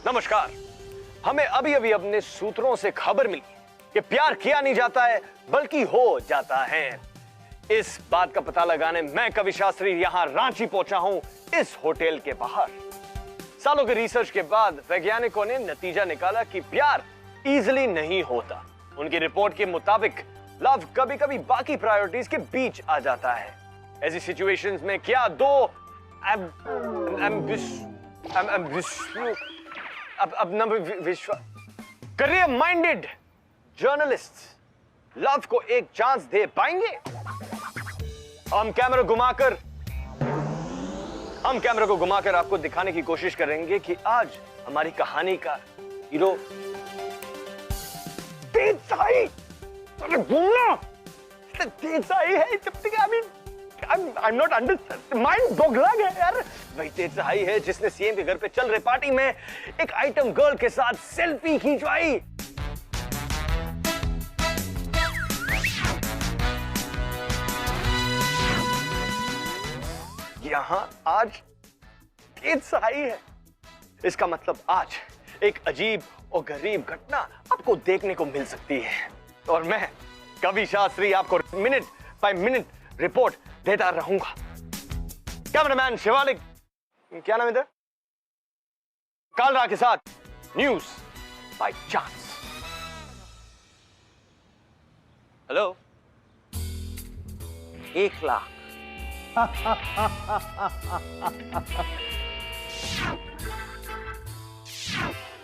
नमस्कार। हमें अभी अभी अपने सूत्रों से खबर मिली कि प्यार किया नहीं जाता है बल्कि हो जाता है। इस बात का पता लगाने मैं कवि शास्त्री यहां रांची पहुंचा हूं, इस होटल के बाहर। सालों के रिसर्च के बाद वैज्ञानिकों ने नतीजा निकाला कि प्यार इजीली नहीं होता। उनकी रिपोर्ट के मुताबिक लव कभी कभी बाकी प्रायोरिटीज के बीच आ जाता है। ऐसी सिचुएशंस में क्या दो करियर माइंडेड जर्नलिस्ट लव को एक चांस दे पाएंगे? हम कैमरा को घुमाकर आपको दिखाने की कोशिश करेंगे कि आज हमारी कहानी का हीरो तेज साई घूमना तेज साई है। I'm not understand. Mind बोगला गया यार। वही तेज सहाई है जिसने सीएम के घर पे चल रहे पार्टी में एक आइटम गर्ल के साथ सेल्फी खिंचवाई। यहां आज तेज सहाई है। इसका मतलब आज एक अजीब और गरीब घटना आपको देखने को मिल सकती है और मैं कवि शास्त्री आपको मिनट बाय मिनट रिपोर्ट देता रहूंगा। कैमरामैन शिवालिक, क्या नाम इधर, कालरा के साथ news by chance. Hello, 1 lakh.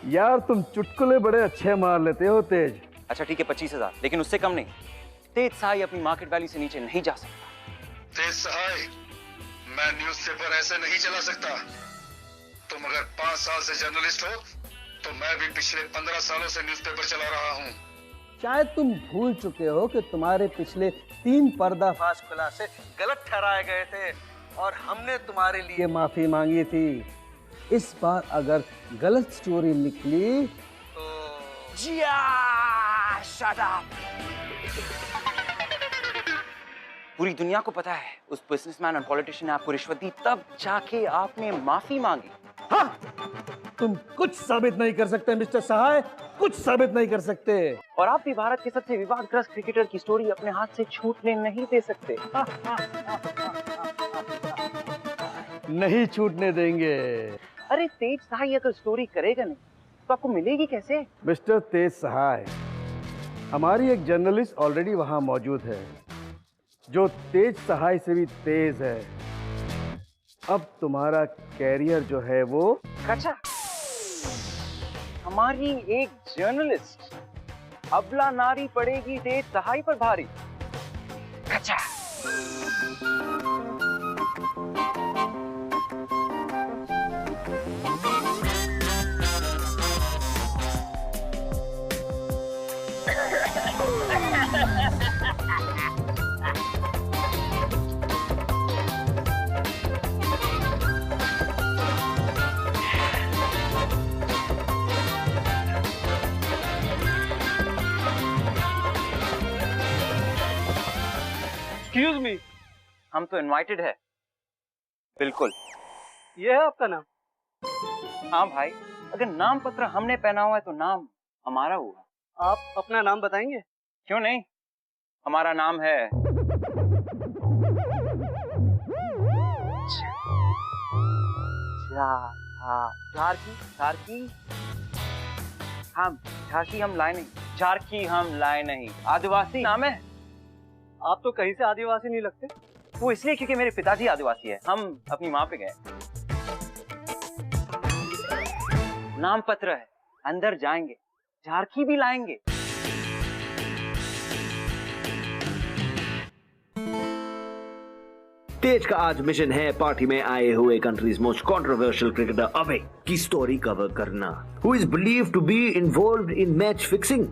यार तुम चुटकुले बड़े अच्छे मार लेते हो तेज। अच्छा ठीक है 25,000, लेकिन उससे कम नहीं। तेज सहाय अपनी मार्केट वैल्यू से नीचे नहीं जा सकता। तेज सहाय, मैं न्यूज़पेपर ऐसे नहीं चला सकता। तुम अगर 5 साल से जर्नलिस्ट हो तो मैं भी पिछले 15 सालों से न्यूज़पेपर चला रहा हूँ। शायद तुम भूल चुके हो कि तुम्हारे पिछले 3 पर्दाफाश खुलासे गलत ठहराए गए थे और हमने तुम्हारे लिए माफी मांगी थी। इस बार अगर गलत स्टोरी निकली तो शट अप। पूरी दुनिया को पता है उस बिजनेसमैन और पॉलिटिशियन ने आपको रिश्वत दी, तब जाके आपने माफी मांगी। हाँ, तुम कुछ साबित नहीं कर सकते मिस्टर सहाय, कुछ साबित नहीं कर सकते। और आप भी भारत के सबसे विवादग्रस्त क्रिकेटर की स्टोरी अपने हाथ से छूटने नहीं दे सकते। नहीं छूटने देंगे। अरे तेज सहाय अगर स्टोरी करेगा नहीं तो आपको मिलेगी कैसे? मिस्टर तेज सहाय, हमारी एक जर्नलिस्ट ऑलरेडी वहां मौजूद है जो तेज सहाय से भी तेज है। अब तुम्हारा कैरियर जो है वो अच्छा, हमारी एक जर्नलिस्ट अबला नारी पड़ेगी तेज सहाय पर भारी। अच्छा एक्सक्यूज मी, हम तो इनवाइटेड है। बिल्कुल, ये है आपका नाम? हाँ भाई, अगर नाम पत्र हमने पहना हुआ है तो नाम हमारा हुआ। आप अपना नाम बताएंगे? क्यों नहीं, हमारा नाम है झारखी हम लाए नहीं। झारखी हम लाए नहीं, आदिवासी नाम है। आप तो कहीं से आदिवासी नहीं लगते। वो इसलिए क्योंकि मेरे पिताजी आदिवासी है। हम अपनी माँ पे गए। नाम पत्र है, अंदर जाएंगे, झारखी भी लाएंगे। तेज का आज मिशन है पार्टी में आए हुए countries most controversial cricketer Abhay की स्टोरी कवर करना, who is believed to be involved in match fixing.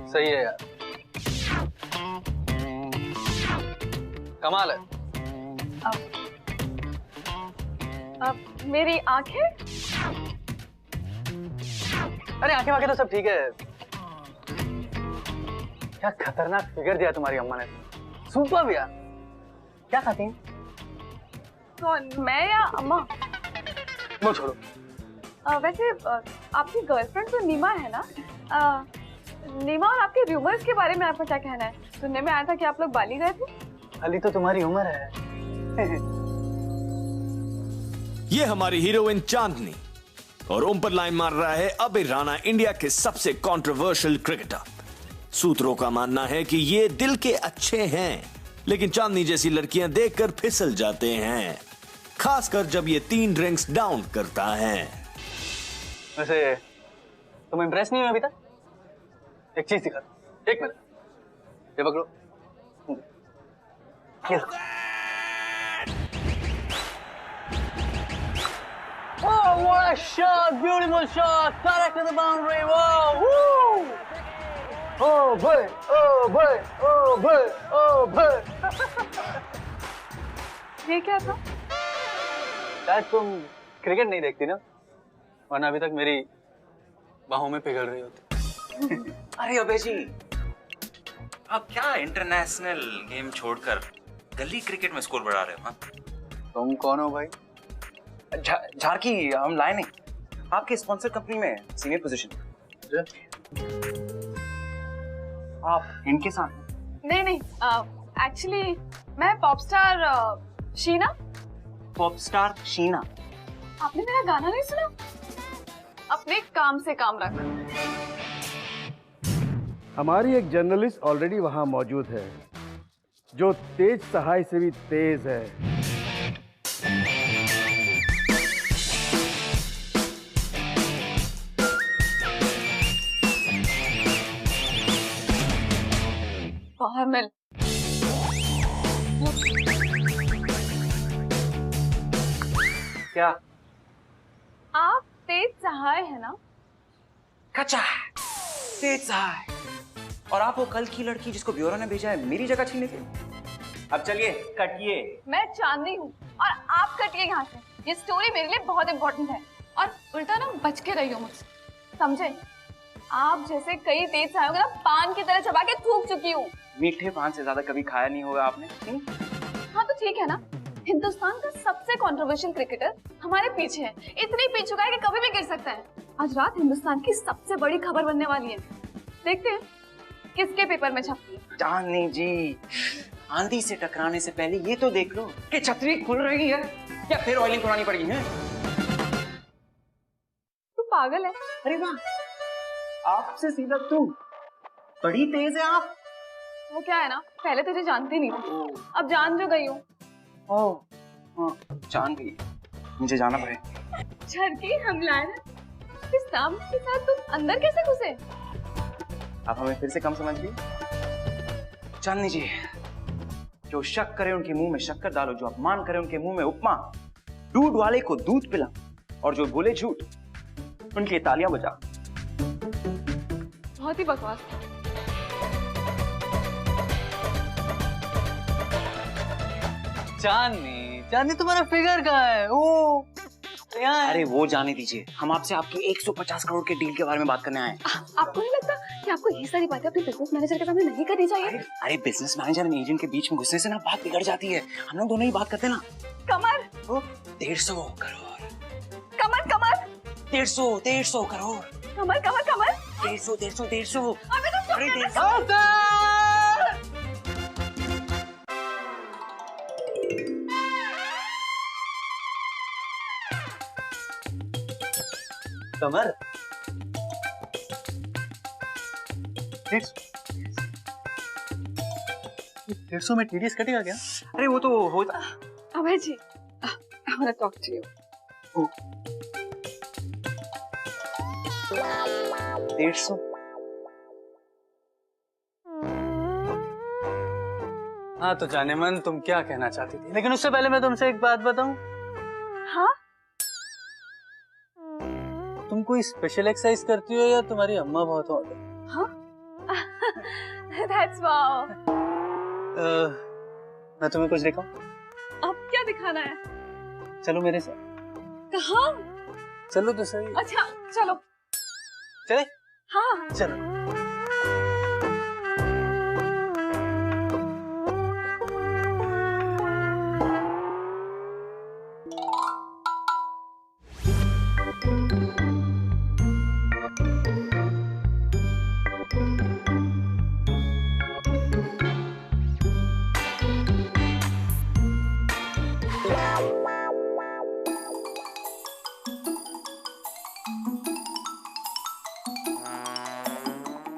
सही है यार, कमाल है। अब मेरी आंखें अरे आंखें वाके तो सब ठीक है। क्या खतरनाक फिगर दिया तुम्हारी अम्मा ने, सुपर यार। क्या खाती हैं? कौन, मैं या अम्मा? वो छोड़ो। वैसे आपकी गर्लफ्रेंड तो नीमा है ना? नीमा और आपके रूमर्स के बारे में आपका क्या कहना है? सुनने में आया था कि आप लोग बाली गए थे। अली तो तुम्हारी उम्र है। ये हमारी हीरोइन चांदनी और ओम पर लाइन मार रहा है अभय राणा, इंडिया के सबसे कंट्रोवर्शियल क्रिकेटर। सूत्रों का मानना है कि ये दिल के अच्छे हैं, लेकिन चांदनी जैसी लड़कियां देखकर फिसल जाते हैं, खासकर जब ये 3 ड्रिंक्स डाउन करता है। वैसे तुम इम्प्रेस नहीं हो अभी तक? एक चीज दिखा दो, 1 मिनट, ये पकड़ो। ये लो। Oh, what a shot! Beautiful shot! Direct to the boundary! Wow! Woo! Oh boy! Oh boy! Oh boy! Oh boy! ये क्या था? शायद तुम क्रिकेट नहीं देखती ना, वरना अभी तक मेरी बाहों में पिघल रही होती। अरे अबे जी, आप क्या इंटरनेशनल गेम छोड़कर गली क्रिकेट में स्कोर बढ़ा रहे हो? तुम कौन हो भाई? झारकी हम लाए नहीं, आपके स्पॉन्सर कंपनी में सीनियर पोजीशन। आप इनके साथ? नहीं नहीं, एक्चुअली मैं pop star Sheena. Pop star Sheena? आपने मेरा गाना नहीं सुना? अपने काम से काम रख। हमारी एक जर्नलिस्ट ऑलरेडी वहां मौजूद है, जो तेज सहाय से भी तेज है। बाहर मिल। क्या? आप तेज सहाय है ना? कच्चा तेज सहाय। और आप वो कल की लड़की जिसको ब्यूरो ने भेजा है मेरी जगह छीनने के लिए। अब चलिए कटिए। मैं चांदनी हूँ और आप कटिए यहाँ से। ये स्टोरी मेरे लिए बहुत इम्पोर्टेंट है और उल्टा ना बच के रहियो मुझसे, समझे? आप जैसे कई तेज सहायों को ना पान की तरह चबा के थूक चुकी हूँ। मीठे पान से ज्यादा कभी खाया नहीं होगा आपने। हाँ तो ठीक है ना, हिंदुस्तान का सबसे कंट्रोवर्शियल क्रिकेटर हमारे पीछे है, इतनी पीछे चुका है कि कभी भी गिर सकता है। आज रात हिंदुस्तान की सबसे बड़ी खबर बनने वाली है, देखते हैं किसके पेपर में छपती है। चांदनी जी, आंधी से टकराने से पहले ये तो देख लो कि छतरी खुल रही है या फिर ऑयलिंग करानी पड़ेगी है। तू पागल है? अरे वाह, आपसे सीधा तुम, बड़ी तेज है आप। वो क्या है ना, पहले तुझे जानती नहीं थी, अब जान जो गई हूँ। हाँ, जान गई, मुझे जाना पड़ेगा। झरकी हमला है ना, इस सामने के साथ तुम अंदर कैसे घुसे? आप हमें फिर से कम समझिए। चांदनी जी, जो शक करे उनके मुंह में शक्कर डालो, जो अपमान करे उनके मुंह में उपमा, दूध वाले को दूध पिला और जो बोले झूठ उनकी तालियां बजा। बहुत ही बकवास था। चांदनी तुम्हारा फिगर कहाँ है? ओ यहाँ। अरे वो जाने दीजिए, हम आपसे आपकी 150 करोड़ के डील के बारे में बात करने आए हैं। आपको नहीं लगता कि आपको ये सारी बातें अपने बिजनेस मैनेजर के सामने नहीं करनी चाहिए? अरे बिजनेस मैनेजर और एजेंट के बीच में घुसने से ना बात बिगड़ जाती है। हम लोग दोनों ही बात करते हैं ना। कमर 150 करोड़। कमर कमर 150 करोड़। कमर कमर कमर 150। अबे तो अरे 150। कमर 150 में टीडीएस कटेगा क्या? अरे वो तो होता। अभय जी, I want to talk to you. 150। हाँ तो जाने मन, तुम क्या कहना चाहती थी? लेकिन उससे पहले मैं तुमसे एक बात बताऊं। हाँ? तुम कोई स्पेशल एक्सरसाइज करती हो या तुम्हारी अम्मा बहुत हॉट है? हाँ? That's wow. मैं तुम्हें कुछ दिखाऊं? अब क्या दिखाना है? चलो मेरे साथ। कहाँ? चलो तो सही। अच्छा चलो। चले? हाँ चलो।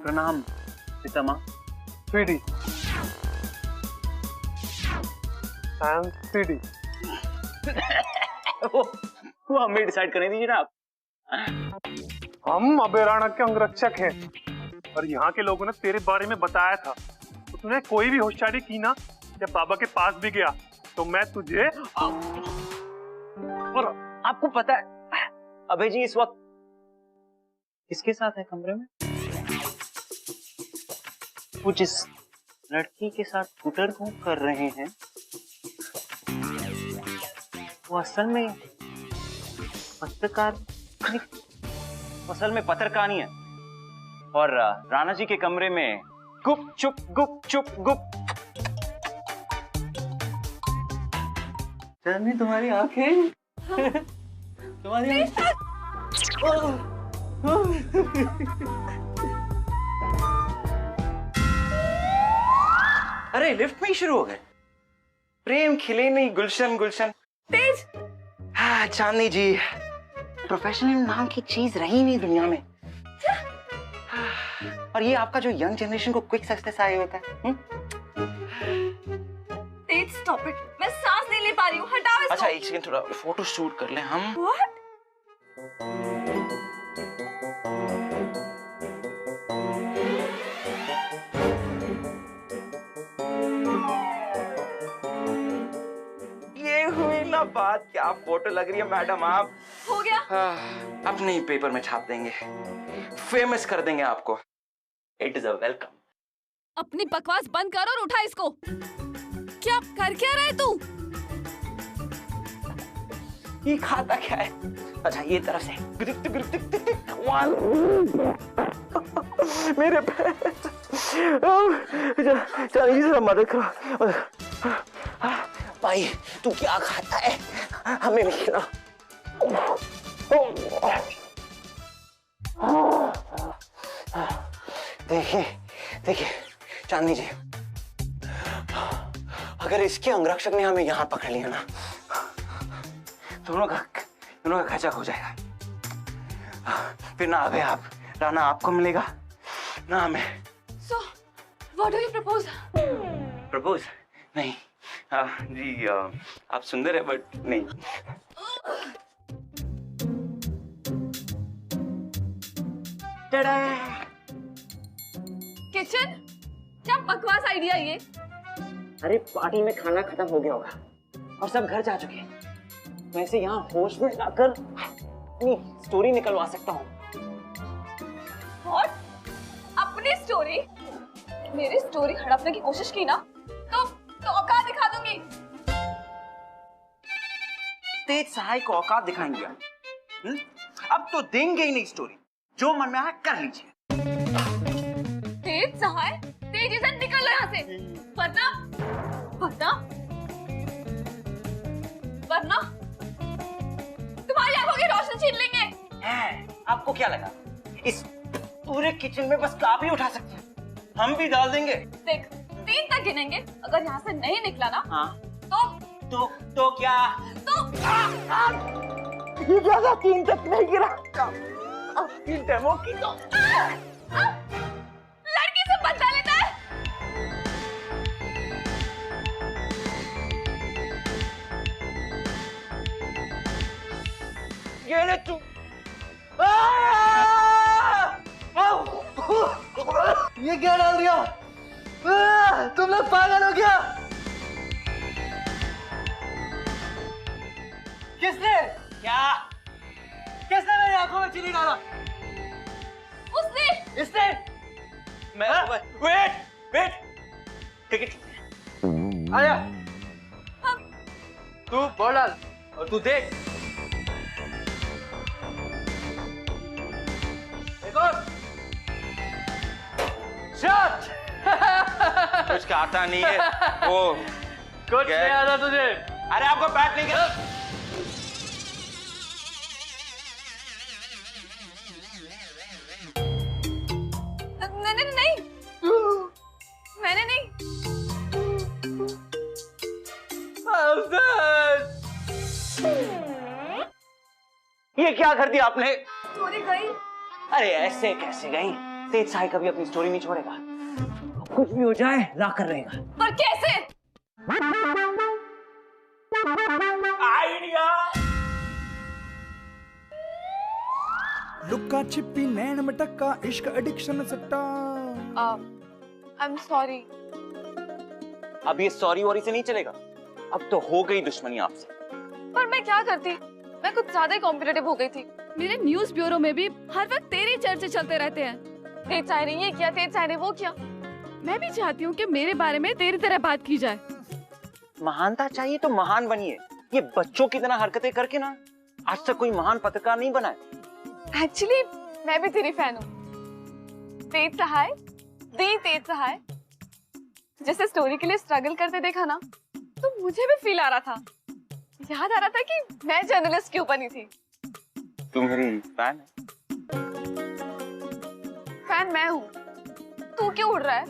प्रणाम पितामह। पीडी पीडी वो हमें डिसाइड करने दीजिए ना आप। हम अबेराना के अंगरक्षक हैं और यहाँ के लोगों ने तेरे बारे में बताया था। तो तूने कोई भी होशियारी की ना, जब बाबा के पास भी गया तो मैं तुझे और आपको पता है अभय जी इस वक्त किसके साथ है कमरे में? वो जिस लड़की के साथ स्कूटर घूम कर रहे हैं वो असल में पत्रकार नहीं है। और राणा जी के कमरे में गुप चुप गुप। चांदनी तुम्हारी आंखें तुम्हारी अरे लिफ्ट में ही शुरू हो गए। प्रेम खिले नहीं गुलशन गुलशन। तेज। हाँ चांदनी जी, प्रोफेशनल नाम की चीज रही नहीं दुनिया में। और ये आपका जो यंग जनरेशन को क्विक सक्सेस आए होता है। तेज स्टॉप इट, मैं सांस नहीं ले पा रही हूँ, हटाओ इसको। अच्छा एक सेकंड, थोड़ा फोटो शूट कर ले हम। What? ये हुई ना बात, क्या फोटो लग रही है मैडम आप। हो गया? अपने ही पेपर में छाप देंगे, फेमस कर देंगे आपको। It is a welcome. अपनी बकवास बंद कर और उठा इसको। क्या कर क्या रहा है तू? ये खाता क्या है? अच्छा ये तरफ से मेरे चलिए जरा मदद करो भाई। तू क्या खाता है हमें भी खिला। देखिए देखिए चांदनी जी, अगर इसके अंगरक्षक ने हमें यहाँ पकड़ लिया ना, दोनों का खर्चा हो जाएगा। फिर ना अबे आप राना आपको मिलेगा ना हमें। So, what do you propose? Propose नहीं। जी आप सुंदर है बट नहीं। किचन? क्या बकवास आइडिया ये? अरे पार्टी में खाना खत्म हो गया होगा और सब घर जा चुके हैं। वैसे यहाँ होश में लाकर अपनी स्टोरी निकलवा सकता हूँ। What? अपनी स्टोरी? मेरी स्टोरी हड़पने की कोशिश की ना तो औकात दिखा दूंगी। तेज सहाय को औकात दिखाएंगे आप। अब तो देंगे ही नहीं स्टोरी, जो मन में आया कर लीजिए। तेज सहाय, तेजी से निकल लो यहाँ से, वरना तुम्हारी आंखों की रोशनी छीन लेंगे। आपको क्या लगा इस पूरे किचन में बस आप ही उठा सकते हैं? हम भी डाल देंगे। देख 3 तक गिनेंगे, अगर यहाँ से नहीं निकला ना हाँ तो क्या? तो ये ज्यादा 3 तक नहीं गिरा। आपकी डेमो की तो लड़की से बदला लेता है। ये ले तू। ये क्या डाल दिया? तुम लोग पागल हो क्या? किसने मेरी आंखों में चीनी डाला? उसने। इसने? मैं वेट टिकट आया। तू बॉल डाल और तू देख। एक और। शॉट। कुछ आता नहीं है वो। कुछ नहीं आता तुझे। अरे आपको बैट नहीं कर। नहीं नहीं, मैंने नहीं। ये क्या कर दिया आपने? स्टोरी गई। अरे ऐसे कैसे गई? तेज साई कभी अपनी स्टोरी नहीं छोड़ेगा। कुछ भी हो जाए ला कर रहेगा। पर कैसे? आइडिया। लुक्का छिपी नैन मटक्का इश्क एडिक्शन सट्टा। आई एम सॉरी। अब ये सॉरी वॉरी से नहीं चलेगा। अब तो हो गई दुश्मनी आपसे। पर मैं क्या करती, मैं कुछ ज्यादा ही कॉम्पिटिटिव हो गई थी। मेरे न्यूज ब्यूरो में भी हर वक्त तेरे चर्चे चलते रहते हैं। तेज चाह रही ये किया, तेज चाह रही वो किया। मैं भी चाहती हूँ कि मेरे बारे में तेरी तरह बात की जाए। महानता चाहिए तो महान बनिए। ये बच्चों की तरह हरकतें करके ना आज तक कोई महान पत्रकार नहीं बना है। एक्चुअली मैं भी तेरी फैन हूँ। तेज सहाय, दी तेज सहाय जैसे स्टोरी के लिए स्ट्रगल करते देखा ना, तो मुझे भी फील आ रहा था, याद आ रहा था कि मैं जर्नलिस्ट क्यों बनी थी। तू मेरी फैन है? फैन मैं हूँ, तू क्यों उड़ रहा है?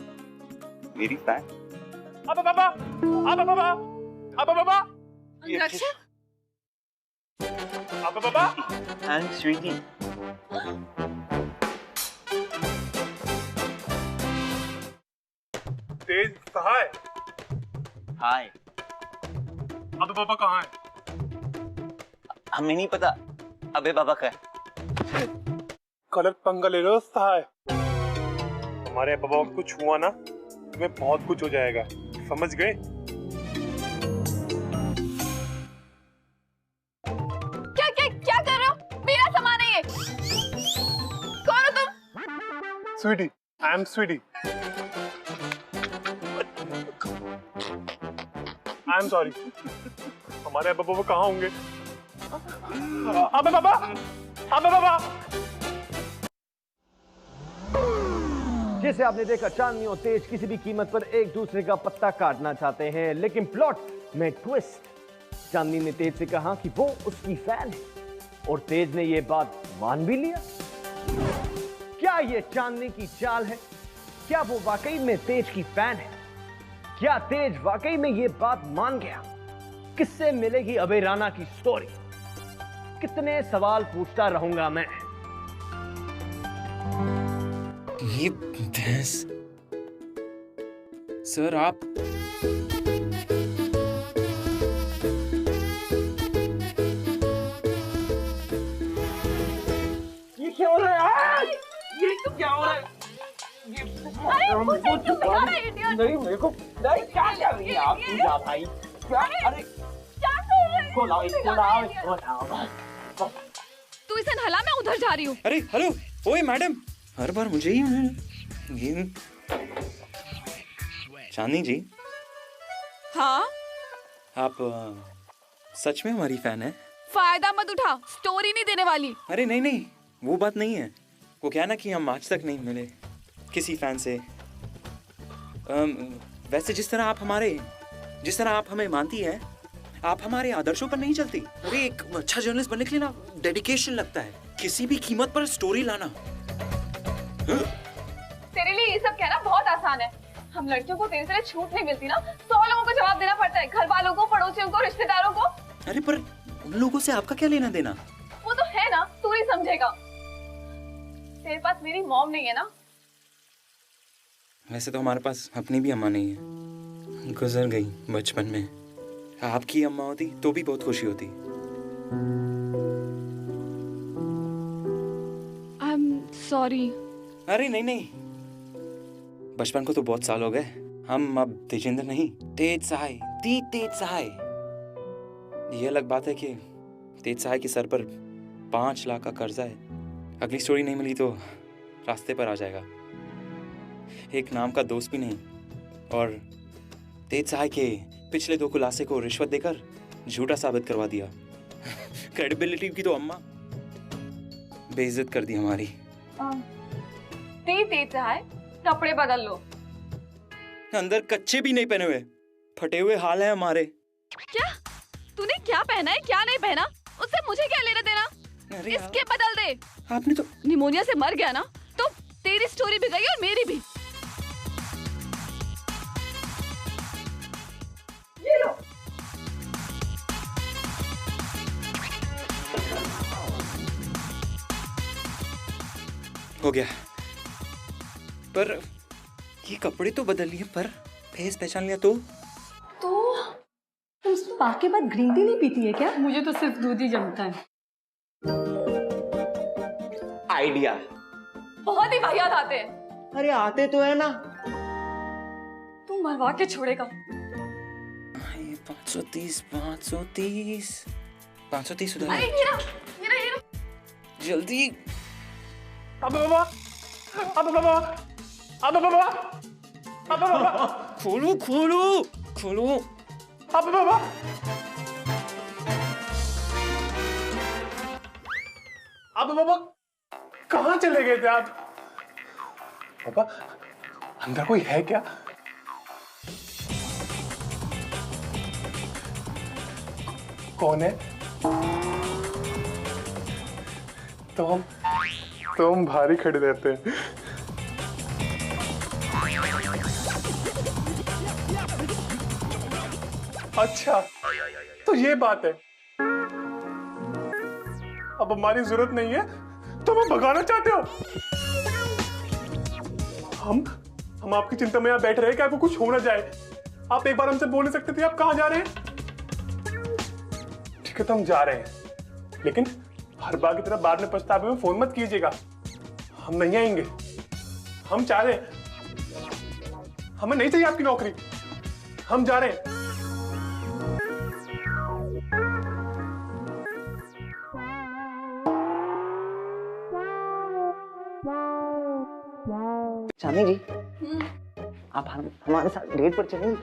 मेरी फैन? अबे बाबा, अबे बाबा, अबे बाबा, रक्षक, अबे बाबा। एंड स्वीटी। तेज सहाय। हाय। अबे बाबा कहाँ है? हमें नहीं पता अबे बाबा का है। गलत पंगा ले लो सहाय। हमारे बाबा को कुछ हुआ ना, तुम्हें बहुत कुछ हो जाएगा, समझ गए? क्या क्या क्या कर रहे हो? मेरा सामान है ये। कौन हो तुम? Sweety, I am Sweety. I am sorry. हमारे बाबा कहाँ होंगे? अबे बाबा, अबे बाबा। जैसे आपने देखा, चांदनी और तेज किसी भी कीमत पर एक दूसरे का पत्ता काटना चाहते हैं, लेकिन प्लॉट में ट्विस्ट। चांदनी ने तेज से कहा कि वो उसकी फैन है और तेज ने यह बात मान भी लिया। क्या यह चांदनी की चाल है? क्या वो वाकई में तेज की फैन है? क्या तेज वाकई में यह बात मान गया? किससे मिलेगी अभय राणा की स्टोरी? कितने सवाल पूछता रहूंगा मैं। ये भैंस। सर आप ये क्या हो रहा है? ये तो क्या हो रहा है? अरे मुझे क्यों दिखा रहा है इडियट? नहीं मेरे को नहीं, क्या कर रही है आप? जा भाई क्या? अरे क्या कर रहे हो? लाओ। तू इसे नहला, मैं उधर जा रही हूँ। अरे हेलो, ओए मैडम, हर बार मुझे ही ये चांदनी जी, हाँ आप सच में हमारी फैन है? फायदा मत उठा, स्टोरी नहीं देने वाली। अरे नहीं नहीं, वो बात नहीं है। वो क्या ना कि हम आज तक नहीं मिले किसी फैन से। वैसे जिस तरह आप हमें मानती हैं, आप हमारे आदर्शों पर नहीं चलती। अरे एक अच्छा जर्नलिस्ट बनने के लिए ना डेडिकेशन लगता है, किसी भी कीमत पर स्टोरी लाना। तेरे लिए ये सब कहना बहुत आसान है। हम लड़कियों को तेरे से छूट नहीं मिलती ना, 100 लोगों को जवाब देना पड़ता है, घर वालों को, पड़ोसियों को, रिश्तेदारों को। अरे पर उन लोगों से आपका क्या लेना देना? वो तो है ना, तू ही समझेगा। तेरे पास मेरी मॉम नहीं है ना। वैसे तो हमारे पास अपनी भी अम्मा नहीं है, गुजर गई बचपन में। आपकी अम्मा होती तो भी बहुत खुशी होती। आई एम सॉरी। अरे नहीं नहीं, बचपन को तो बहुत साल हो गए। हम अब तेजिंदर नहीं, तेज सहाय, तेज सहाय। ये अलग बात है कि तेज सहाय के सर पर 5 लाख का कर्जा है। अगली स्टोरी नहीं मिली तो रास्ते पर आ जाएगा। एक नाम का दोस्त भी नहीं, और तेज सहाय के पिछले 2 खुलासे को रिश्वत देकर झूठा साबित करवा दिया। क्रेडिबिलिटी की तो अम्मा बेइज्जत कर दी हमारी। तेज सहाय, कपड़े बदल लो। अंदर कच्चे भी नहीं पहने हुए, फटे हुए हाल है हमारे। क्या तूने क्या पहना है क्या नहीं पहना उससे मुझे क्या लेना देना? अरे इसके बदल दे। आपने तो निमोनिया से मर गया ना तो तेरी स्टोरी भी गई और मेरी भी। ये लो। हो गया, पर ये कपड़े तो बदल लिए पर फेस पहचान लिया तो तुम स्पा के बाद ग्रीन टी नहीं पीती है क्या? मुझे तो सिर्फ दूध ही जमता है। आइडिया बहुत ही वाहियात आते हैं। अरे आते तो है ना। तू मरवा के छोड़ेगा। 530 उधर अरे है। ये ना। जल्दी। अबे बाबा, अबे बाबा, अबे बाबा, अबे बाबा, खोलो खोलो खोलो। अबे बाबा, अबे बाबा, कहाँ चले गए थे आप? बाबा, अंदर कोई है क्या? कौन है? तो हम भारी खड़े रहते हैं। अच्छा, तो ये बात है। अब हमारी जरूरत नहीं है तो हमें भगाना चाहते हो? हम आपकी चिंता में यहाँ बैठ रहे हैं कि आपको कुछ हो ना जाए। आप एक बार हमसे बोल नहीं सकते थे आप कहाँ जा रहे हैं? ठीक है, तो हम जा रहे हैं, लेकिन हर बार की तरह बाद में पछतावे में फोन मत कीजिएगा। हम नहीं आएंगे। हम चाह रहे हैं, हमें नहीं चाहिए आपकी नौकरी। हम जा रहे हैं। चांदी जी, आप हमारे साथ डेट पर चलेंगे?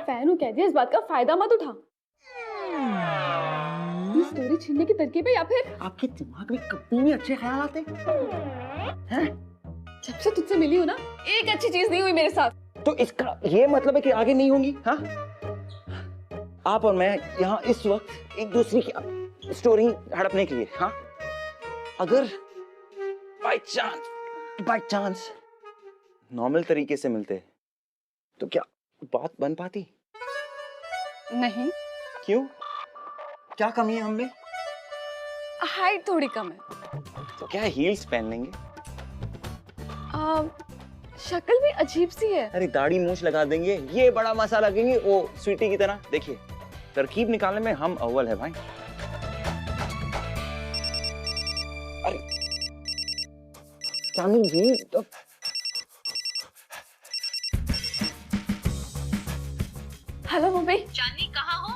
फैनू कह दिया, इस बात का फायदा मत उठा। ये स्टोरी छीनने की तरकीब है या फिर आपके दिमाग में कभी भी अच्छे ख्याल आते हैं? जब से तुझसे मिली हूँ ना, एक अच्छी चीज नहीं हुई मेरे साथ। तो इसका ये मतलब है कि आगे नहीं होंगी? हाँ, आप और मैं यहाँ इस वक्त एक दूसरे की स्टोरी हड़पने के लिए, हाँ, अगर बाय चांस नॉर्मल तरीके से मिलते तो क्या बात बन पाती? नहीं। क्यों? क्या कमी है हमें? हाइट थोड़ी कम है। तो क्या हील्स पहन लेंगे? शक्ल भी अजीब सी है। अरे दाढ़ी मूंछ लगा देंगे, ये बड़ा मसा लगेंगे वो स्वीटी की तरह। देखिए, तरकीब निकालने में हम अव्वल है भाई। अरे चांदी जी, तो हेलो मम्मी। चांदी कहाँ हो?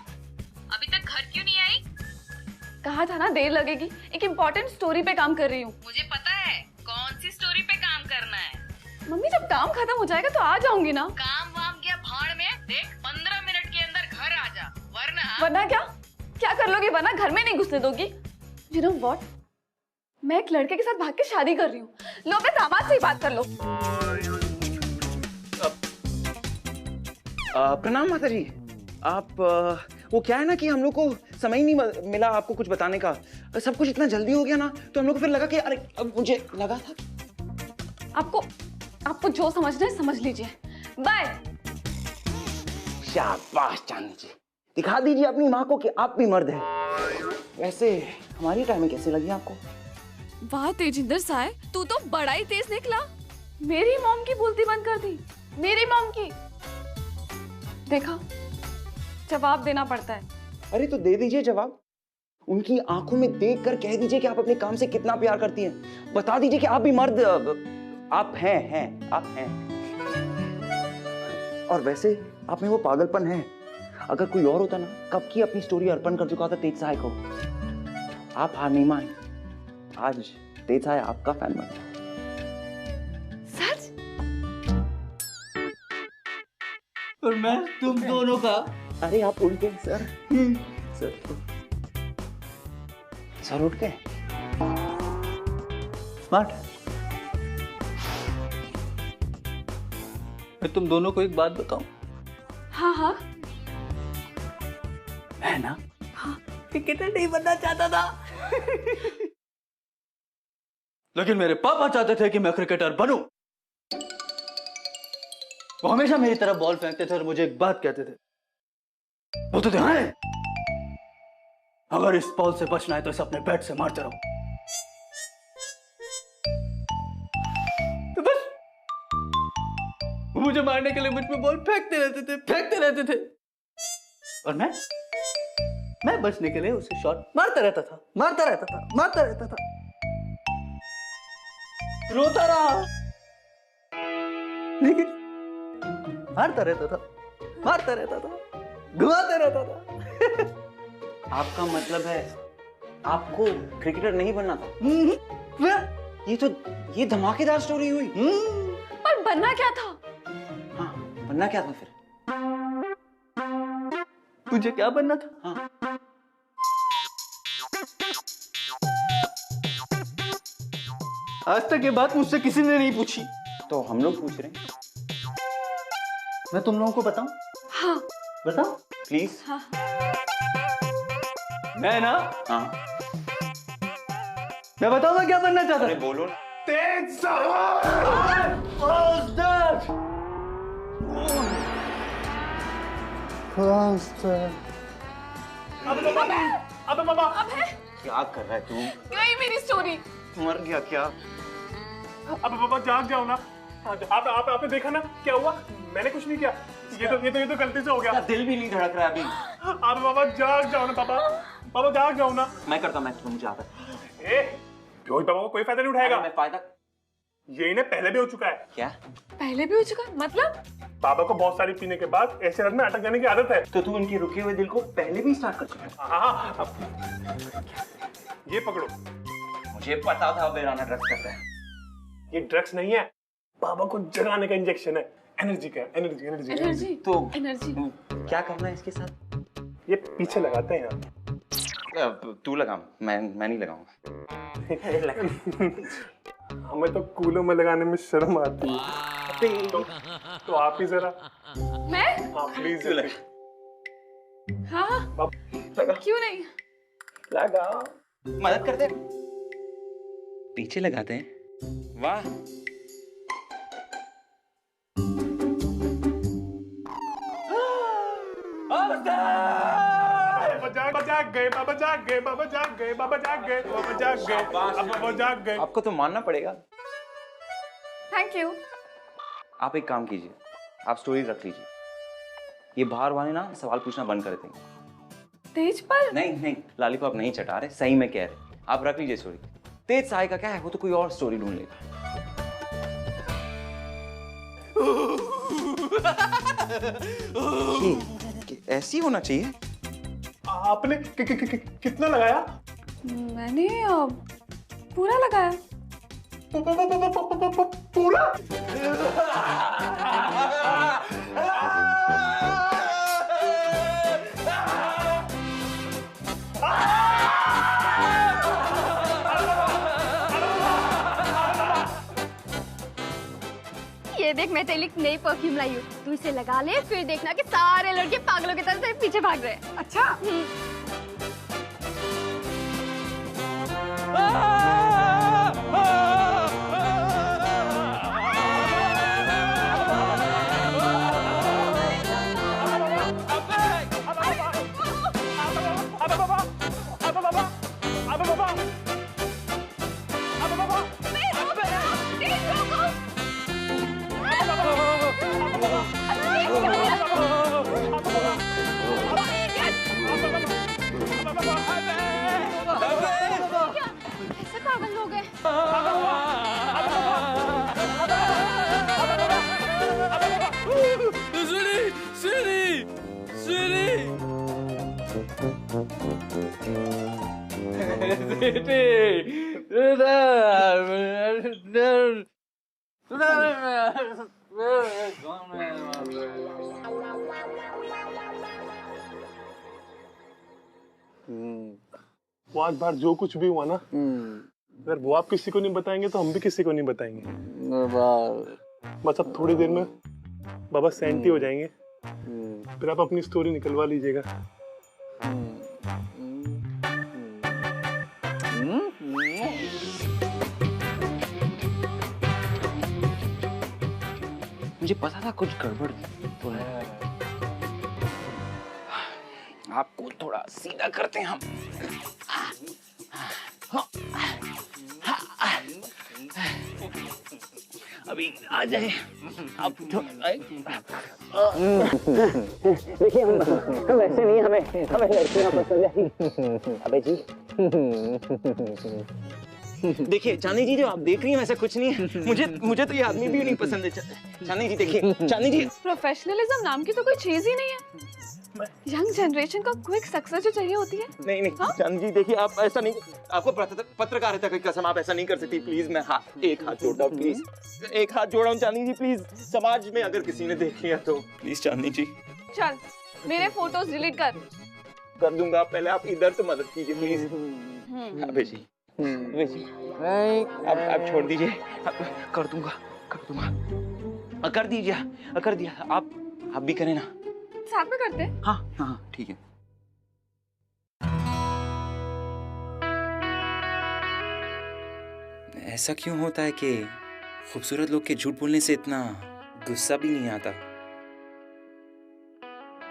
अभी तक घर क्यों नहीं आई? कहा था ना देर लगेगी, एक इम्पोर्टेंट स्टोरी पे काम कर रही हूँ। मुझे पता है कौन सी स्टोरी पे काम करना है। मम्मी जब काम खत्म हो जाएगा तो आ जाऊंगी ना। काम वाम क्या भाड़ में, देख 15 मिनट के अंदर घर आ जा, वरना क्या कर लोगी? वरना घर में नहीं घुसने दोगी? You know what? मैं एक लड़के के साथ भाग के शादी कर रही हूँ। लो अपने दामाद से ही बात कर लो। प्रणाम माता जी। आप वो क्या है ना कि हम लोग को समय ही नहीं मिला आपको कुछ बताने का। सब कुछ इतना जल्दी हो गया ना, तो हम लोग को फिर लगा कि अरे अब मुझे लगा था। आपको जो समझना है समझ लीजिए। बाय। शाबाश चांदी जी, दिखा दीजिए अपनी माँ को कि आप भी मर्द हैं। वैसे हमारी टाइमिंग कैसी लगी आपको? वाह तेजिंदर साहब, तू तो बड़ा ही तेज निकला। मेरी मॉम की बोलती बंद कर दी। मेरी मॉम की। देखा, जवाब देना पड़ता है। अरे तो दे दीजिए जवाब। उनकी आंखों में देखकर कह दीजिए कि आप अपने काम से कितना प्यार करती हैं। बता दीजिए कि आप भी मर्द आप हैं आप हैं। और वैसे आप में वो पागलपन है। अगर कोई और होता ना, कब की अपनी स्टोरी अर्पण कर चुका था तेज साय को। आप हार नहीं माने, आज तेज साय आपका फैन बन गया। सच? और मैं तुम दोनों का? अरे आप उठ गए सर। सर उठ गए। स्मार्ट। मैं तुम दोनों को एक बात बताऊं? हाँ हाँ। मैं ना क्रिकेटर नहीं बनना चाहता था लेकिन मेरे पापा चाहते थे कि मैं क्रिकेटर बनूं। वो हमेशा मेरी तरफ बॉल फेंकते थे और मुझे एक बात कहते थे, बोलते थे हाँ अगर इस बॉल से बचना है तो इसे अपने बैट से मारते रहो। तो बस वो मुझे मारने के लिए मुझ पे बॉल फेंकते रहते थे और मैं बचने के लिए उसे शॉट मारता रहता था। रोता रहा लेकिन मारता रहता था, घुमाता रहता था। आपका मतलब है आपको क्रिकेटर नहीं बनना था? ये धमाकेदार स्टोरी हुई। पर बनना क्या था? हाँ, बनना क्या था फिर? तुझे क्या बनना था? हाँ। आज तक ये बात मुझसे किसी ने नहीं पूछी, तो हम लोग पूछ रहे हैं। मैं तुम लोगों को बताऊं? हाँ बताओ प्लीज। हाँ। मैं ना, हाँ मैं बताऊं मैं क्या बनना चाहता? अरे बोलो। तेज सवार। अबे बाबा क्या कर रहा है तू? गई मेरी स्टोरी। मर गया क्या? अबे बाबा जाग जाओ ना। आपने देखा ना क्या हुआ? मैंने कुछ नहीं किया। ये तो गलती से हो गया। दिल भी नहीं धड़क रहा अभी। अबे बाबा जाग जाओ ना बाबा जाग जाओ ना। मैं करता हूँ, मुझे आता है। रोहित बाबा को कोई फायदा नहीं उठाएगा। मैं फायदा ये इन्हें पहले भी हो चुका है। क्या? पहले भी हो चुका मतलब? बाबा को बहुत सारी पीने के बाद ऐसे रन में अटक जाने की आदत है। तो तू उनके रुके हुए दिल को पहले भी स्टार्ट कर चुका है। हाँ, ये पकड़ो। मुझे पता था बेराना ड्रग्स करता है। ये ड्रग्स नहीं है, बाबा को जगाने का इंजेक्शन है। एनर्जी का, एनर्जी। तो एनर्जी क्या करना है इसके साथ? ये पीछे लगाते हैं आप। तू लगा, मैं नहीं लगाऊंगा। हमें तो कूलों में लगाने में शर्म आती है। तो आप ही जरा। मैं? हाँ प्लीज हाँ क्यों नहीं? लगा। मदद करते हैं। पीछे लगाते हैं। वाह आपको तो मानना पड़ेगा। Thank you. आप एक काम कीजिए, आप स्टोरी रख लीजिए। ये बाहर वाले ना सवाल पूछना बंद कर देंगे। तेज पर? नहीं लॉलीपॉप नहीं चटा रहे, सही में कह रहे। आप रख लीजिए स्टोरी। तेज साई का क्या है, वो तो कोई और स्टोरी ढूंढ लेगा। ऐसी होना चाहिए। आपने कितना लगाया? मैंने पूरा लगाया। पूरा? ये देख, मैं तेरे लिए नई परफ्यूम लाई हूँ। तू इसे लगा ले, फिर देखना कि सारे लड़के पागलों की तरह तेरे पीछे भाग रहे हैं। अच्छा। कैसे पागल लोग हैं? वो आज बार जो कुछ भी हुआ ना, अगर वो आप किसी को नहीं बताएंगे तो हम भी किसी को नहीं बताएंगे। बस अब थोड़ी देर में बाबा सेंटी हो जाएंगे, फिर आप अपनी स्टोरी निकलवा लीजिएगा। मुझे पता था कुछ गड़बड़ तो है। आपको थोड़ा सीधा करते हैं हम। अभी आ जाए आप। देखिए हम ऐसे नहीं, हमें लड़कियां पसंद है। अबे जी देखिए चांदनी जी, जो आप देख रही हैं वैसा कुछ नहीं है। मुझे तो ये आदमी भी नहीं पसंद है। चांदनी जी देखिए, चांदनी जी प्रोफेशनलिज्म नाम की तो कोई चीज ही नहीं है। यंग जनरेशन को क्विक सक्सेस जो चाहिए होती है। नहीं चांदनी जी देखिए, आप ऐसा नहीं, आपको पत्रकारिता की कसम, आप ऐसा नहीं कर सकती। प्लीज मैं एक हाथ जोड़ता हूँ, प्लीज एक हाथ जोड़ा हूँ चांदनी जी, प्लीज। समाज में अगर किसी ने देख लिया तो प्लीज चांदनी जी। चल मेरे फोटोज डिलीट कर दूंगा, पहले आप इधर तो मदद कीजिए प्लीज। अबे जी आप छोड़ दीजिए, कर दूंगा। कर दीजिए, कर दिया। आप भी करें ना, साथ में करते। हाँ ठीक है। ऐसा क्यों होता है कि खूबसूरत लोग के झूठ बोलने से इतना गुस्सा भी नहीं आता?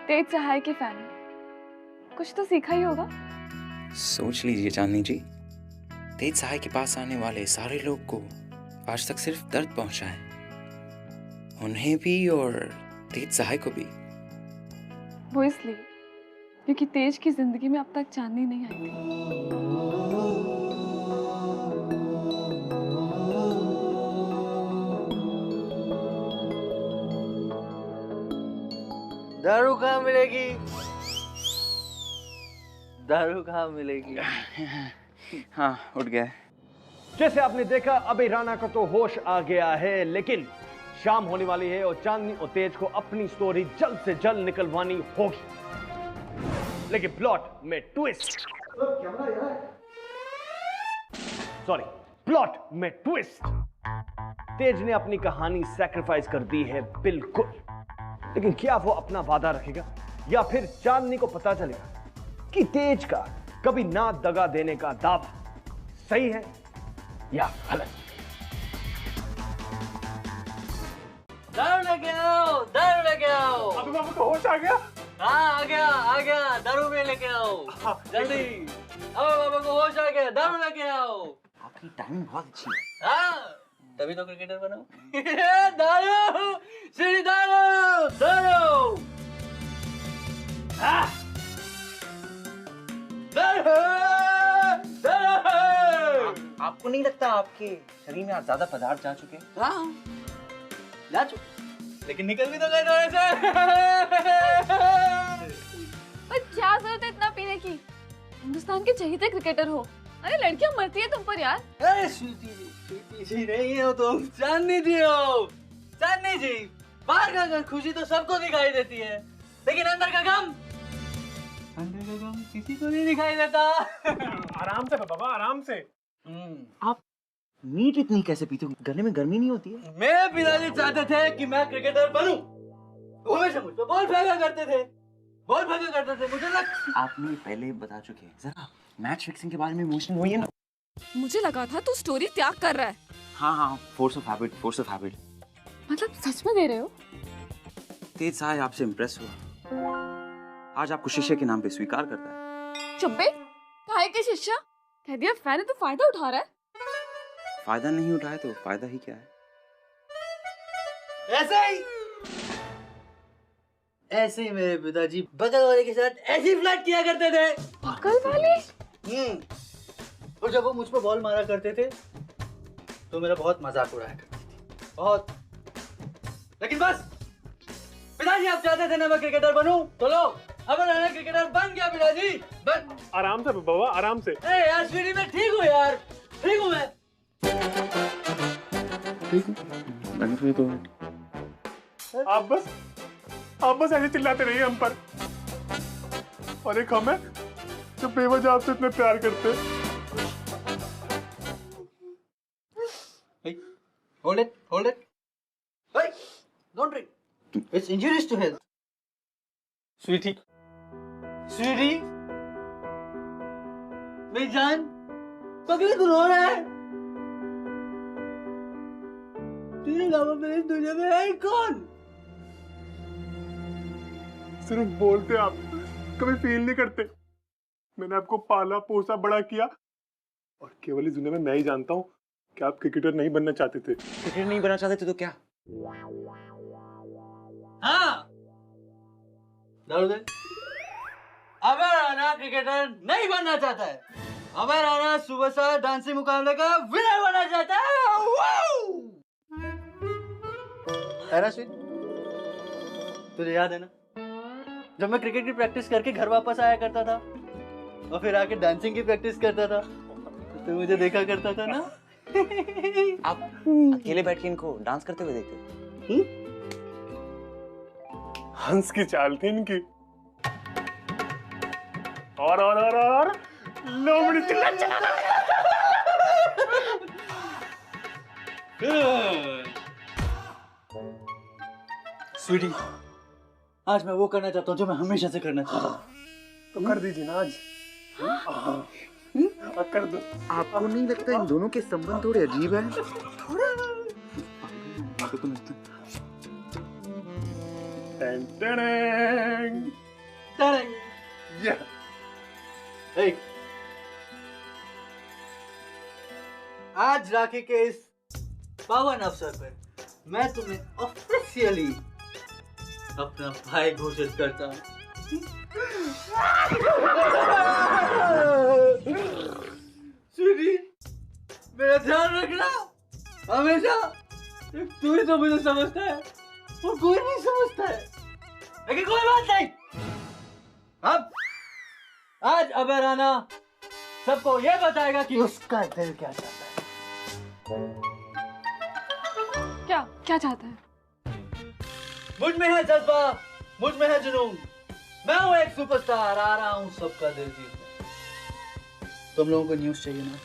तेज सहाय की फैन, कुछ तो सीखा ही होगा। सोच लीजिए चांदनी जी, तेज सहाय के पास आने वाले सारे लोग को आज तक सिर्फ दर्द पहुंचा है, उन्हें भी और तेज सहाय को भी। वो इसलिए क्योंकि तेज की जिंदगी में अब तक चांदनी नहीं आई थी। दारू कहाँ मिलेगी? दारू कहाँ मिलेगी? हाँ उठ गया। जैसे आपने देखा, अभी राणा को तो होश आ गया है, लेकिन शाम होने वाली है और चांदनी और तेज को अपनी स्टोरी जल्द से जल्द निकलवानी होगी। लेकिन प्लॉट में ट्विस्ट, प्लॉट में ट्विस्ट। तेज ने अपनी कहानी सैक्रिफाइस कर दी है बिल्कुल, लेकिन क्या वो अपना वादा रखेगा या फिर चांदनी को पता चलेगा कि तेज का कभी ना दगा देने का दावा सही है या गलत? दारू लेके आओ, दारू लेके आओ। अभी बाबू को होश आ गया? हाँ आ गया, दारू में लेके आओ जल्दी। अब बाबा को होश आ गया, दारू लेके आओ। आपकी टाइमिंग बहुत अच्छी है। हाँ तभी तो क्रिकेटर बनाओ। दारू, सीढ़ी दारू, दारू, आपको नहीं लगता आपके शरीर में आज ज्यादा पदार्थ जा चुके हैं? हाँ जा चुके, लेकिन निकल भी तो गए थोड़े से। पर क्या जरूरत है इतना पीने की? हिंदुस्तान के चहेते क्रिकेटर हो, अरे लड़कियां मरती है तुम पर यार। अरे स्वीटी जी नहीं हो तुम, चांदनी जी हो। चांदनी जी, बाहर का खुशी तो सबको दिखाई देती है, लेकिन अंदर का गम किसी को नहीं दिखाई देता। आराम से बाबा, आराम से। आप मीट इतनी कैसे पीते हो? गले में गर्मी नहीं होती है? मेरे पिताजी चाहते थे कि मैं क्रिकेटर बनूं, वो हमेशा मुझ पर बॉल फेंका करते थे, मुझे लग। आप मुझे पहले बता चुके हैं, जरा मैच फिक्सिंग के बारे में इमोशनल हुई है ना। मुझे लगा था तू स्टोरी त्याग कर रहा है। हाँ फोर्स ऑफ हैबिट। मतलब सच में दे रहे हो? तेज सहाय आपसे इम्प्रेस हुआ, आज आपको शिष्य के नाम पे स्वीकार करता है। चुप बे, काहे के शिष्य? कह दिया फैन है तो फायदा उठा रहा है। फायदा नहीं उठाए तो फायदा ही क्या है? ऐसे ही मेरे पिताजी बगल वाले के साथ ऐसी फ्लर्ट किया करते थे। बगल वाले? और जब वो मुझ पर बॉल मारा करते थे तो मेरा बहुत मजाक उड़ाया करती थी, बहुत। लेकिन बस पिताजी आप चाहते थे ना मैं क्रिकेटर बनूं, तो लो अब मैं क्रिकेटर बन गया पिताजी। बन। आराम से बाबा, आराम से। यार स्वीटी मैं ठीक हूँ यार, ठीक हूँ मैं। ठीक है, आप बस ऐसे चिल्लाते रहिए हम पर। और एक हम है जो बेवजह आपसे इतने प्यार करते हैं। Hold it. Hey, don't drink. it's injurious to health. Sweety, Sweety, मेरी जान, पगले तू रो रहा है? तेरे अलावा मेरे दुनिया में है कौन? सिर्फ बोलते आप, कभी फील नहीं करते। मैंने आपको पाला पोसा बड़ा किया और केवल इस दुनिया में मैं ही जानता हूँ कि आप क्रिकेटर नहीं बनना चाहते थे। क्रिकेटर नहीं बनना चाहते थे तो क्या? हाँ, अगर राणा क्रिकेटर नहीं बनना चाहता है, अगर राणा सुबह डांसिंग मुकाबले का विनर बनना चाहता है स्वीट, तुझे याद है ना जब मैं क्रिकेट की प्रैक्टिस करके घर वापस आया करता था और फिर आके डांसिंग की प्रैक्टिस करता था तो मुझे देखा करता था ना? आप अकेले बैठ के इनको डांस करते हुए देखते? हंस की चाल थी इनकी। और लोमड़ी चिल्ला स्वीटी, आज मैं वो करना चाहता हूँ जो मैं हमेशा से करना चाहता हूँ। तो कर दीजिए ना आज। कर दो। आपको नहीं लगता इन दोनों के संबंध थोड़े अजीब हैं? आज राखी के इस पावन अवसर पर मैं तुम्हें ऑफिशियली अपना भाई घोषित करता हूँ। स्वीटी, मेरा ध्यान रखना हमेशा। तू ही तो मुझे समझता है और कोई नहीं समझता है, लेकिन कोई बात नहीं। अब आज अबे राणा सबको ये बताएगा कि उसका दिल क्या चाहता है। क्या चाहता है? मुझ में है जज्बा, मुझ में है जुनून। मैं हूँ एक सुपरस्टार, आ रहा हूँ सबका दिल जीतने। तुम लोगों को न्यूज़ चाहिए ना,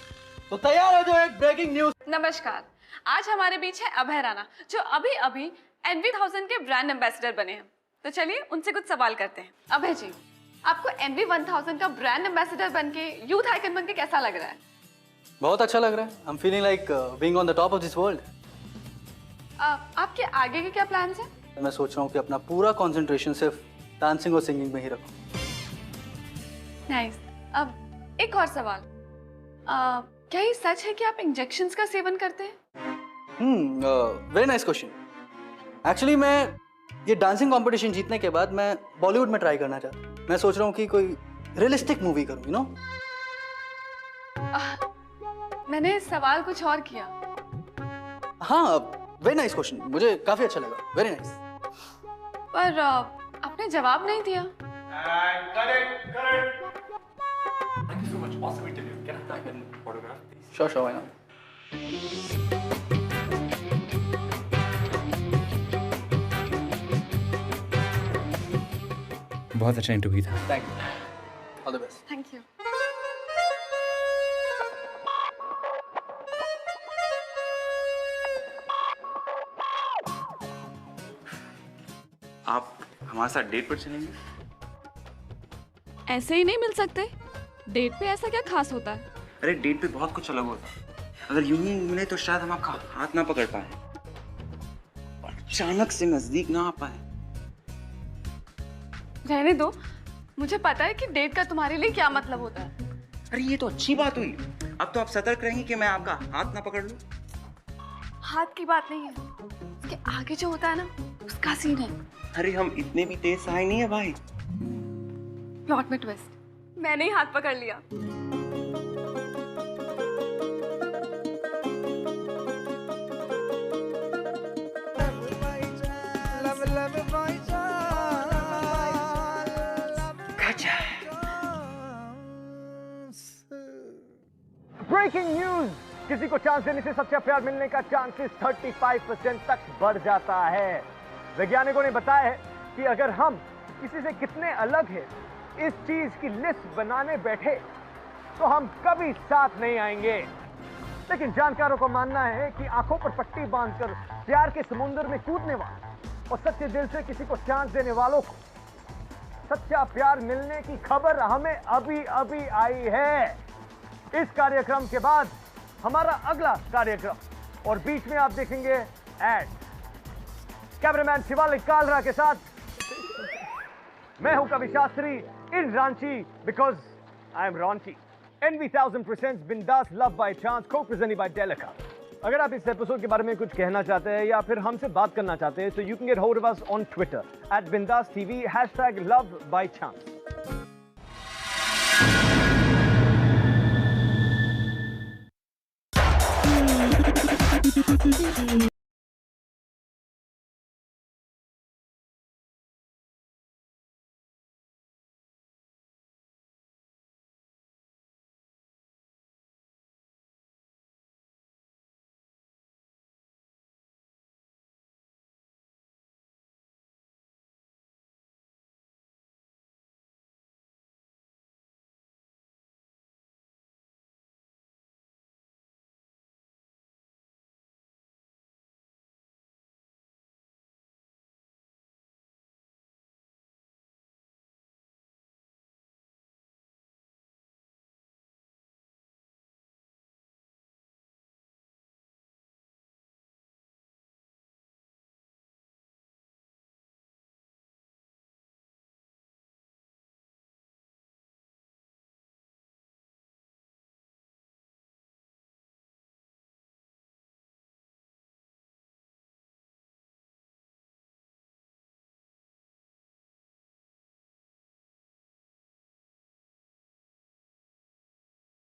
तो तैयार हो जाओ एक ब्रेकिंग न्यूज़। नमस्कार, आज हमारे बीच है अभय राणा जो अभी अभी NV1000 के ब्रांड एम्बेसडर बने हैं। तो चलिए उनसे कुछ सवाल करते हैं। अभय जी, आपको NV1000 का ब्रांड एम्बेसडर बनके, यूथ आइकन बनके कैसा लग रहा है? बहुत अच्छा लग रहा है। I'm feeling like being on the top of this world. आपके आगे के क्या प्लान्स हैं? मैं सोच रहा हूँ कि अपना पूरा कंसंट्रेशन सिर्फ डांसिंग और सिंगिंग में ही रखूं। नाइस। अब एक और सवाल, क्या ये सच है कि आप इंजेक्शंस का सेवन करते हैं? Very nice question. एक्चुअली मैं ये डांसिंग कंपटीशन जीतने के बाद मैं बॉलीवुड में ट्राई करना चाहता हूँ। मैं सोच रहा हूँ कि कोई रियलिस्टिक मूवी करूँ, यू नो। मैंने सवाल कुछ और किया। हाँ, वेरी नाइस क्वेश्चन, मुझे काफी अच्छा लगा। Very nice. पर आपने जवाब नहीं दिया। Sure, why not? बहुत अच्छा इंटरव्यू था। Thank you. All the best. Thank you. आप हमारे साथ डेट पर चलेंगे? ऐसे ही नहीं मिल सकते। डेट पे ऐसा क्या खास होता है? अरे डेट पे बहुत कुछ अलग होता है। अगर यूं ही मिले तो शायद हम आपका हाथ ना पकड़ पाए और अचानक से नजदीक ना आ पाए। रहने दो, मुझे पता है कि डेट का तुम्हारे लिए क्या मतलब होता है। अरे ये तो अच्छी बात हुई। अब तो आप सतर्क रहेंगे कि मैं आपका हाथ ना पकड़ लूं। हाथ की बात नहीं है, उसके आगे जो होता है ना, उसका सीन है। अरे हम इतने भी तेज सहाय नहीं है भाई। प्लॉट में ट्विस्ट, मैंने ही हाथ पकड़ लिया। ब्रेकिंग न्यूज, किसी को चांस देने से सच्चा प्यार मिलने का चांसेस 35% तक बढ़ जाता है। वैज्ञानिकों ने बताया है कि अगर हम किसी से कितने अलग हैं, इस चीज की लिस्ट बनाने बैठे तो हम कभी साथ नहीं आएंगे। लेकिन जानकारों का मानना है कि आंखों पर पट्टी बांधकर प्यार के समुद्र में कूदने वाला और सच्चे दिल से किसी को चांस देने वालों को सच्चा प्यार मिलने की खबर हमें अभी अभी आई है। इस कार्यक्रम के बाद हमारा अगला कार्यक्रम और बीच में आप देखेंगे एड। कैमरामैन शिवालिक कालरा के साथ मैं हूं Kavi Shastri in Ranchi because I am raunchy. NV1000 presents Bindaas love by chance को प्रेजेंटेड बाय डेलिका। अगर आप इस एपिसोड के बारे में कुछ कहना चाहते हैं या फिर हमसे बात करना चाहते हैं तो you can get hold of us on Twitter @BindasTV #LoveByChance।